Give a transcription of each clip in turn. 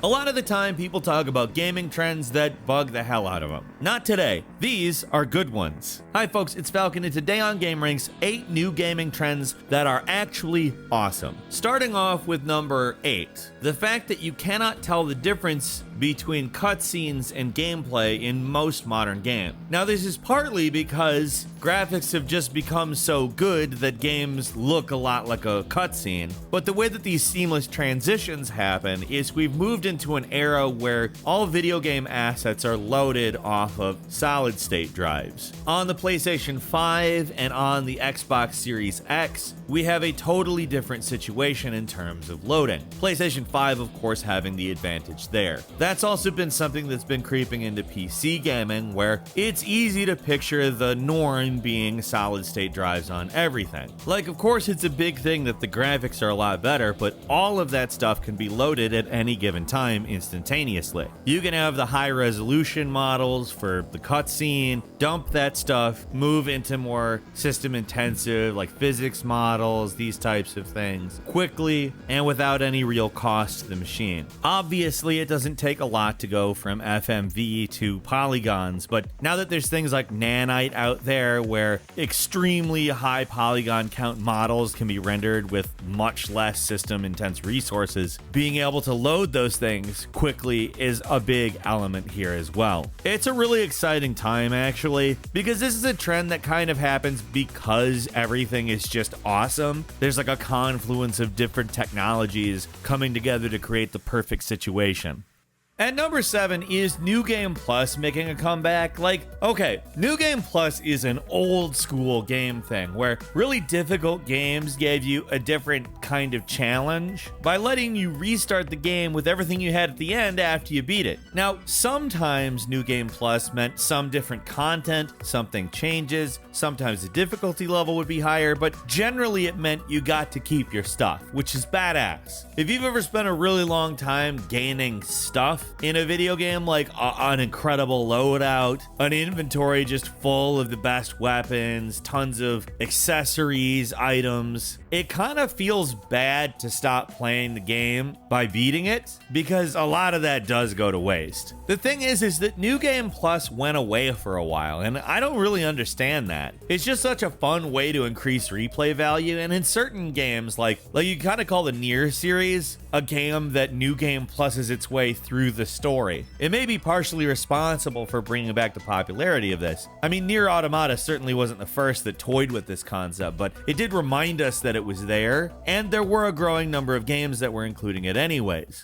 A lot of the time, people talk about gaming trends that bug the hell out of them. Not today. These are good ones. Hi folks, it's Falcon, and today on gameranx, 8 new gaming trends that are actually awesome. Starting off with number 8, the fact that you cannot tell the difference between cutscenes and gameplay in most modern games. Now, this is partly because graphics have just become so good that games look a lot like a cutscene, but the way that these seamless transitions happen is we've moved into an era where all video game assets are loaded off of solid-state drives. On the PlayStation 5 and on the Xbox Series X, we have a totally different situation in terms of loading. PlayStation 5, of course, having the advantage there. That's also been something that's been creeping into PC gaming, where it's easy to picture the norm being solid-state drives on everything. Like, of course, it's a big thing that the graphics are a lot better, but all of that stuff can be loaded at any given time instantaneously. You can have the high-resolution models for the cutscene, dump that stuff, move into more system-intensive, like physics models, these types of things, quickly and without any real cost to the machine. Obviously, it doesn't take a lot to go from FMV to polygons, but now that there's things like Nanite out there where extremely high polygon count models can be rendered with much less system-intense resources, being able to load those things quickly is a big element here as well. It's a really exciting time, actually, because this is a trend that kind of happens because everything is just awesome. There's like a confluence of different technologies coming together to create the perfect situation. At number 7 is New Game Plus making a comeback. Like, okay, New Game Plus is an old school game thing where really difficult games gave you a different kind of challenge by letting you restart the game with everything you had at the end after you beat it. Now, sometimes New Game Plus meant some different content, something changes, sometimes the difficulty level would be higher, but generally it meant you got to keep your stuff, which is badass. If you've ever spent a really long time gaining stuff in a video game, like an incredible loadout, an inventory just full of the best weapons, tons of accessories, items, it kind of feels bad to stop playing the game by beating it, because a lot of that does go to waste. The thing is that New Game Plus went away for a while, and I don't really understand that. It's just such a fun way to increase replay value, and in certain games, like you kind of call the Nier series a game that New Game Pluses its way through the story. It may be partially responsible for bringing back the popularity of this. I mean, Nier Automata certainly wasn't the first that toyed with this concept, but it did remind us that it was there, and there were a growing number of games that were including it anyways.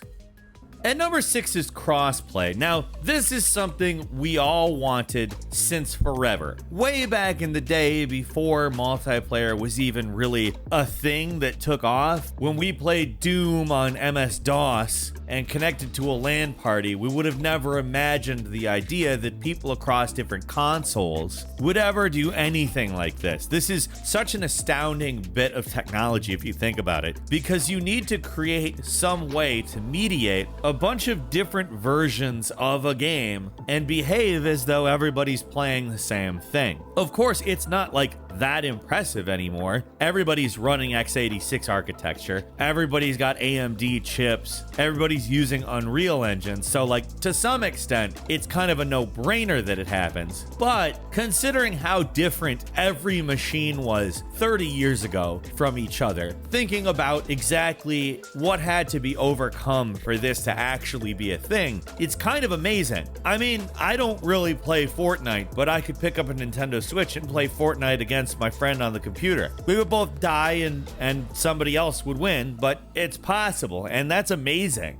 At number 6 is Crossplay. Now, this is something we all wanted since forever. Way back in the day, before multiplayer was even really a thing that took off, when we played Doom on MS-DOS and connected to a LAN party, we would have never imagined the idea that people across different consoles would ever do anything like this. This is such an astounding bit of technology if you think about it, because you need to create some way to mediate a bunch of different versions of a game and behave as though everybody's playing the same thing. Of course, it's not like that impressive anymore. Everybody's running x86 architecture. Everybody's got AMD chips. Everybody's using Unreal Engine. So like, to some extent, it's kind of a no-brainer that it happens. But considering how different every machine was 30 years ago from each other, thinking about exactly what had to be overcome for this to actually be a thing, it's kind of amazing. I mean, I don't really play Fortnite, but I could pick up a Nintendo Switch and play Fortnite against my friend on the computer. We would both die and somebody else would win, but it's possible, and that's amazing.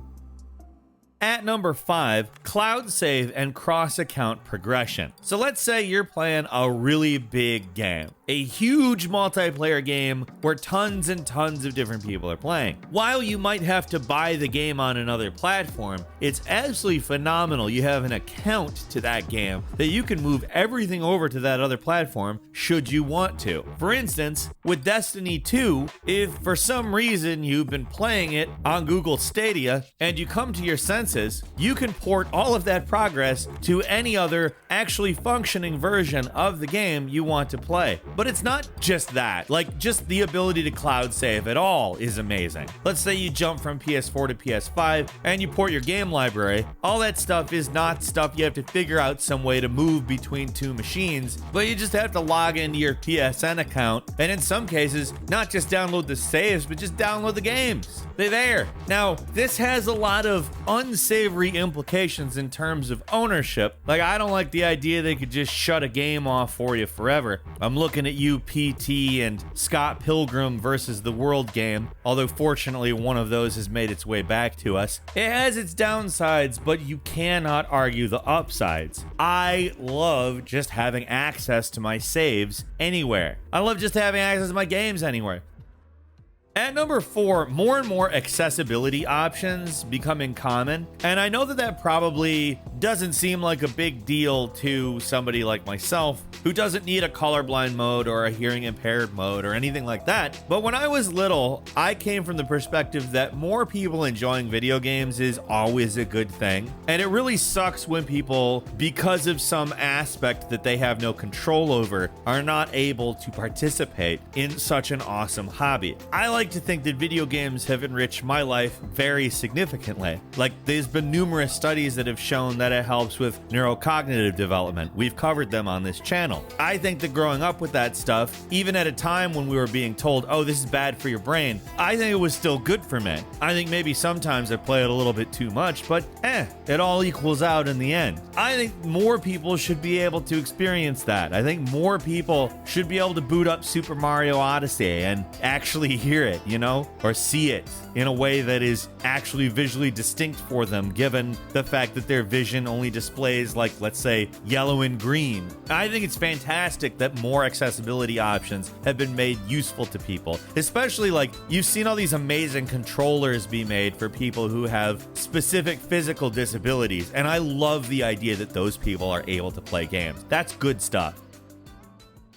At number 5, cloud save and cross-account progression. So let's say you're playing a really big game, a huge multiplayer game where tons and tons of different people are playing. While you might have to buy the game on another platform, it's absolutely phenomenal you have an account to that game that you can move everything over to that other platform should you want to. For instance, with Destiny 2, if for some reason you've been playing it on Google Stadia and you come to your senses basis, you can port all of that progress to any other actually functioning version of the game you want to play. But it's not just that. Like, just the ability to cloud save at all is amazing. Let's say you jump from PS4 to PS5 and you port your game library. All that stuff is not stuff you have to figure out some way to move between two machines, but you just have to log into your PSN account, and in some cases, not just download the saves, but just download the games. They're there. Now, this has a lot of unsavory implications in terms of ownership. Like, I don't like the idea they could just shut a game off for you forever. I'm looking at you, PT, and Scott Pilgrim versus the World game, although fortunately one of those has made its way back to us. It has its downsides, but you cannot argue the upsides. I love just having access to my saves anywhere. I love just having access to my games anywhere. At number 4, more and more accessibility options becoming common. And I know that probably doesn't seem like a big deal to somebody like myself who doesn't need a colorblind mode or a hearing impaired mode or anything like that. But when I was little, I came from the perspective that more people enjoying video games is always a good thing. And it really sucks when people, because of some aspect that they have no control over, are not able to participate in such an awesome hobby. I like to think that video games have enriched my life very significantly. Like, there's been numerous studies that have shown that it helps with neurocognitive development. We've covered them on this channel. I think that growing up with that stuff, even at a time when we were being told, oh, this is bad for your brain, I think it was still good for me. I think maybe sometimes I play it a little bit too much, but it all equals out in the end. I think more people should be able to experience that. I think more people should be able to boot up Super Mario Odyssey and actually hear it, you know, or see it in a way that is actually visually distinct for them, given the fact that their vision only displays, like, let's say, yellow and green. I think it's fantastic that more accessibility options have been made useful to people, especially, like, you've seen all these amazing controllers be made for people who have specific physical disabilities, and I love the idea that those people are able to play games. That's good stuff.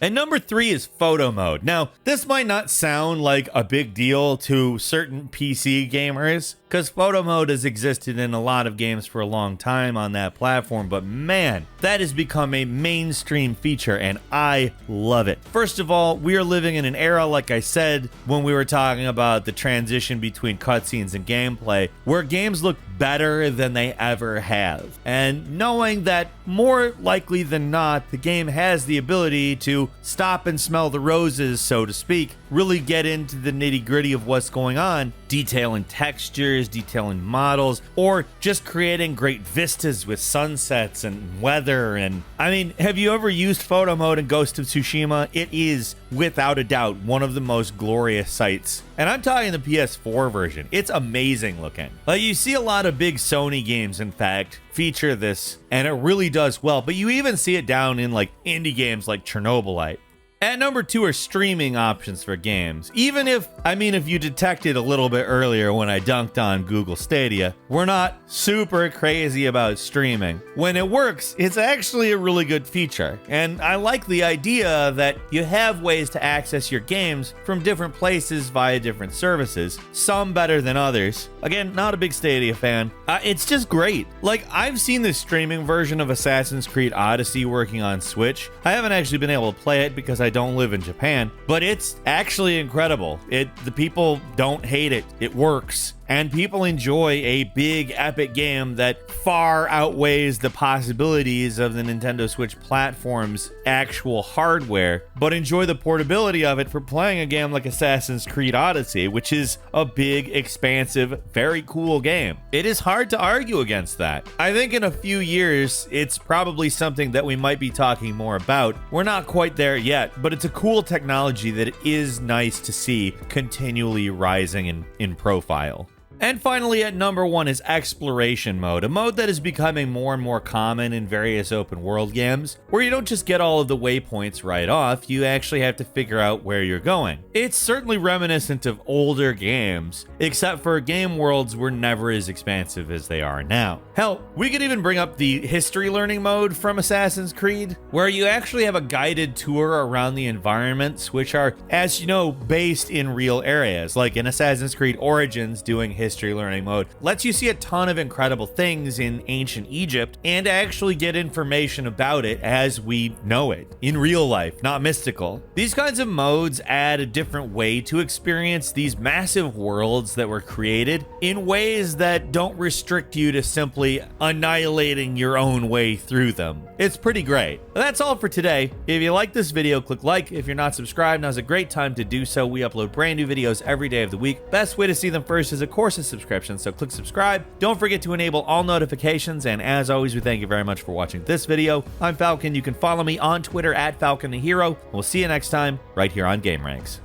And number 3 is photo mode. Now, this might not sound like a big deal to certain PC gamers, because photo mode has existed in a lot of games for a long time on that platform, but man, that has become a mainstream feature, and I love it. First of all, we are living in an era, like I said, when we were talking about the transition between cutscenes and gameplay, where games look better than they ever have. And knowing that more likely than not, the game has the ability to stop and smell the roses, so to speak, really get into the nitty-gritty of what's going on, detailing textures, detailing models, or just creating great vistas with sunsets and weather. And I mean, have you ever used photo mode in Ghost of Tsushima? It is, without a doubt, one of the most glorious sights. And I'm talking the PS4 version. It's amazing looking. Like, you see a lot of big Sony games, in fact, feature this, and it really does well, but you even see it down in, like, indie games like Chernobylite. At number 2 are streaming options for games. Even if you detected a little bit earlier when I dunked on Google Stadia, we're not super crazy about streaming. When it works, it's actually a really good feature. And I like the idea that you have ways to access your games from different places via different services, some better than others. Again, not a big Stadia fan. It's just great. Like, I've seen the streaming version of Assassin's Creed Odyssey working on Switch. I haven't actually been able to play it because I don't live in Japan, but it's actually incredible. The people don't hate it. It works. And people enjoy a big, epic game that far outweighs the possibilities of the Nintendo Switch platform's actual hardware, but enjoy the portability of it for playing a game like Assassin's Creed Odyssey, which is a big, expansive, very cool game. It is hard to argue against that. I think in a few years, it's probably something that we might be talking more about. We're not quite there yet, but it's a cool technology that it is nice to see continually rising in profile. And finally, at number 1 is exploration mode, a mode that is becoming more and more common in various open world games, where you don't just get all of the waypoints right off, you actually have to figure out where you're going. It's certainly reminiscent of older games, except for game worlds were never as expansive as they are now. Hell, we could even bring up the history learning mode from Assassin's Creed, where you actually have a guided tour around the environments, which are, as you know, based in real areas, like in Assassin's Creed Origins doing history history learning mode lets you see a ton of incredible things in ancient Egypt and actually get information about it as we know it in real life, not mystical. These kinds of modes add a different way to experience these massive worlds that were created in ways that don't restrict you to simply annihilating your own way through them. It's pretty great. But that's all for today. If you like this video, click like. If you're not subscribed, now's a great time to do so. We upload brand new videos every day of the week. Best way to see them first is, of course, a subscription, so click subscribe. Don't forget to enable all notifications, and as always, we thank you very much for watching this video. I'm Falcon. You can follow me on Twitter at Falcon the Hero. We'll see you next time right here on gameranx.